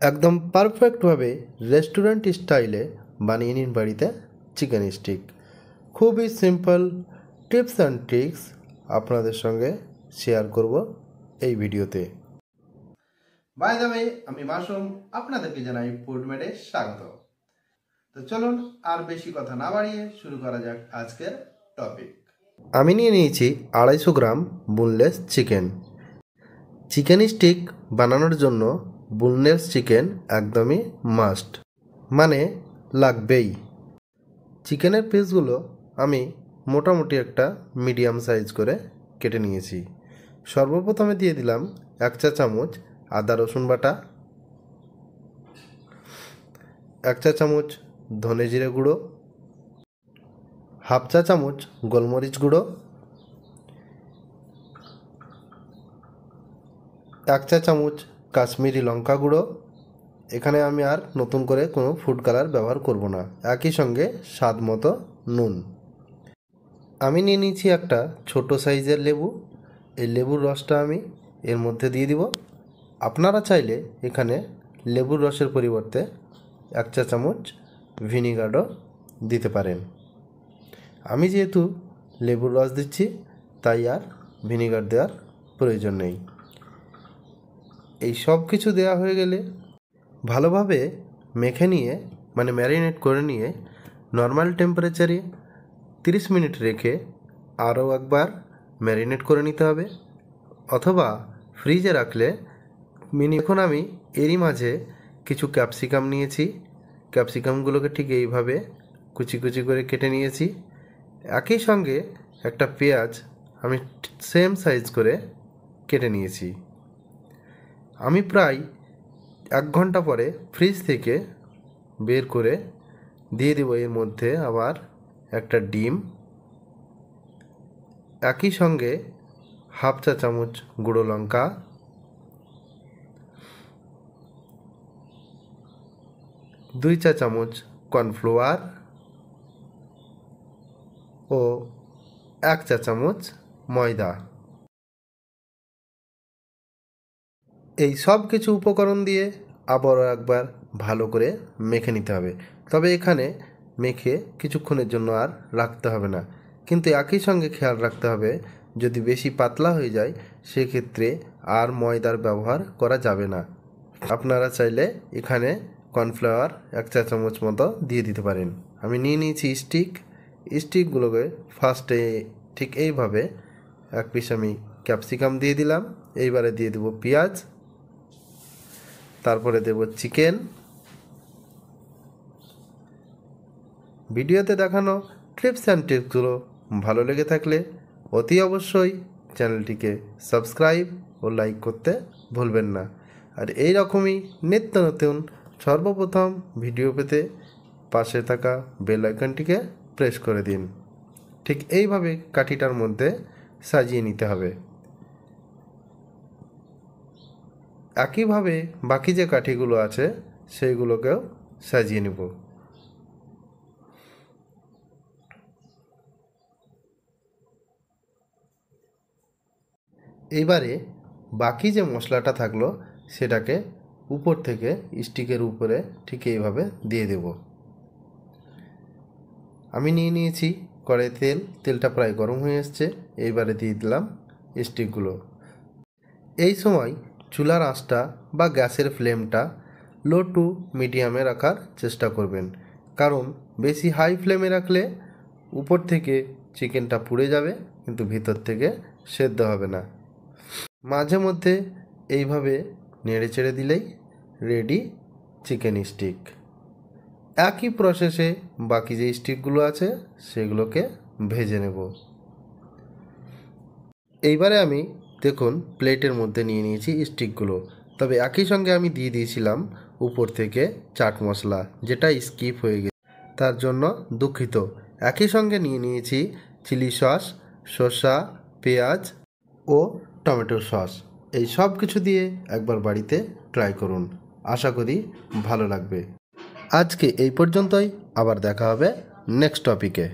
একদম পারফেক্টভাবে রেস্টুরেন্ট স্টাইলে বানিয়ে নিন বাড়িতে চিকেন স্টিক। খুবই সিম্পল টিপস অ্যান্ড ট্রিক্স আপনাদের সঙ্গে শেয়ার করব এই ভিডিওতে। বাই দ্য ওয়ে, আমি মাসুম, আপনাদেরকে জানাই ফুডমেডে স্বাগত। তো চলুন আর বেশি কথা না বাড়িয়ে শুরু করা যাক আজকের টপিক। আমি নিয়ে নিয়েছি 250 গ্রাম বোনলেস চিকেন। চিকেন স্টিক বানানোর জন্য বোনলেস চিকেন একদমই মাস্ট, মানে লাগবেই। চিকেনের পিসগুলো আমি মোটামুটি একটা মিডিয়াম সাইজ করে কেটে নিয়েছি। সর্বপ্রথমে দিয়ে দিলাম 1 চা চামচ আদা রসুন বাটা, 1 চা চামচ ধনে জিরে গুঁড়ো, 1/2 চা চামচ গোলমরিচ গুঁড়ো, 1 চা চামচ কাশ্মীরি লঙ্কা গুঁড়ো। এখানে আমি আর নতুন করে কোনো ফুড কালার ব্যবহার করব না। একই সঙ্গে স্বাদ মতো নুন। আমি নিয়ে নিয়েছি একটা ছোট সাইজের লেবু। এই লেবুর রসটা আমি এর মধ্যে দিয়ে দিব। আপনারা চাইলে এখানে লেবুর রসের পরিবর্তে 1 চা চামচ ভিনিগারও দিতে পারেন। আমি যেহেতু লেবুর রস দিচ্ছি তাই আর ভিনিগার দেওয়ার প্রয়োজন নেই। এই সব কিছু দেওয়া হয়ে গেলে ভালোভাবে মেখে নিয়ে, মানে ম্যারিনেট করে নিয়ে নর্মাল টেম্পারেচারে 30 মিনিট রেখে আরও একবার ম্যারিনেট করে নিতে হবে, অথবা ফ্রিজে রাখলে এখন আমি এরই মাঝে কিছু ক্যাপসিকাম নিয়েছি। ক্যাপসিকামগুলোকে ঠিক এইভাবে কুচি কুচি করে কেটে নিয়েছি। একই সঙ্গে একটা পেঁয়াজ আমি সেম সাইজ করে কেটে নিয়েছি। আমি প্রায় 1 ঘন্টা পরে ফ্রিজ থেকে বের করে দিয়ে দেব এর মধ্যে আবার একটা ডিম, একই সঙ্গে 1/2 চা চামচ গুঁড়ো লঙ্কা, 2 চা চামচ কর্নফ্লাওয়ার ও 1 চা চামচ ময়দা। এই সব কিছু উপকরণ দিয়ে আবারও একবার ভালো করে মেখে নিতে হবে। তবে এখানে মেখে কিছুক্ষণের জন্য আর রাখতে হবে না, কিন্তু একই সঙ্গে খেয়াল রাখতে হবে যদি বেশি পাতলা হয়ে যায় সেক্ষেত্রে আর ময়দার ব্যবহার করা যাবে না। আপনারা চাইলে এখানে কর্নফ্লাওয়ার 1 চা চামচ মতো দিয়ে দিতে পারেন। আমি নিয়ে নিয়েছি স্টিকগুলোকে ফার্স্টে ঠিক এইভাবে এক পিস আমি ক্যাপসিকাম দিয়ে দিলাম। এইবারে দিয়ে দেব পেঁয়াজ, তারপরে দেব চিকেন। ভিডিওতে দেখানো টিপস অ্যান্ড ট্রিক্সগুলো ভালো লেগে থাকলে অতি অবশ্যই চ্যানেলটিকে সাবস্ক্রাইব ও লাইক করতে ভুলবেন না। আর এই রকমই নিত্য নতুন সর্বপ্রথম ভিডিও পেতে পাশে থাকা বেল আইকনটিকে প্রেস করে দিন। ঠিক এইভাবে কাঠিটার মধ্যে সাজিয়ে নিতে হবে। একইভাবে বাকি যে কাঠিগুলো আছে সেইগুলোকেও সাজিয়ে নেব। এইবারে বাকি যে মশলাটা থাকলো সেটাকে উপর থেকে স্টিকের উপরে ঠিক এইভাবে দিয়ে দেব। আমি নিয়ে নিয়েছি কড়াই তেলটা প্রায় গরম হয়ে এসছে। এইবারে দিয়ে দিলাম স্টিকগুলো। এই সময় চুলার আঁচটা বা গ্যাসের ফ্লেমটা লো টু মিডিয়ামে রাখার চেষ্টা করবেন, কারণ বেশি হাই ফ্লেমে রাখলে উপর থেকে চিকেনটা পুড়ে যাবে কিন্তু ভিতর থেকে সেদ্ধ হবে না। মাঝে মধ্যে এইভাবে নেড়ে চেড়ে দিলেই রেডি চিকেন স্টিক। একই প্রসেসে বাকি যে স্টিকগুলো আছে সেগুলোকে ভেজে নেব। এইবারে আমি দেখুন প্লেটের মধ্যে নিয়ে নিয়েছি স্টিকগুলো, তবে একই সঙ্গে আমি দিয়ে দিয়েছিলাম উপর থেকে চাট মশলা, যেটা স্কিপ হয়ে গেছে, তার জন্য দুঃখিত। একই সঙ্গে নিয়ে নিয়েছি চিলি সস, শসা, পেঁয়াজ ও টমেটো সস। এই সব কিছু দিয়ে একবার বাড়িতে ট্রাই করুন, আশা করি ভালো লাগবে। আজকে এই পর্যন্তই, আবার দেখা হবে নেক্সট টপিকে।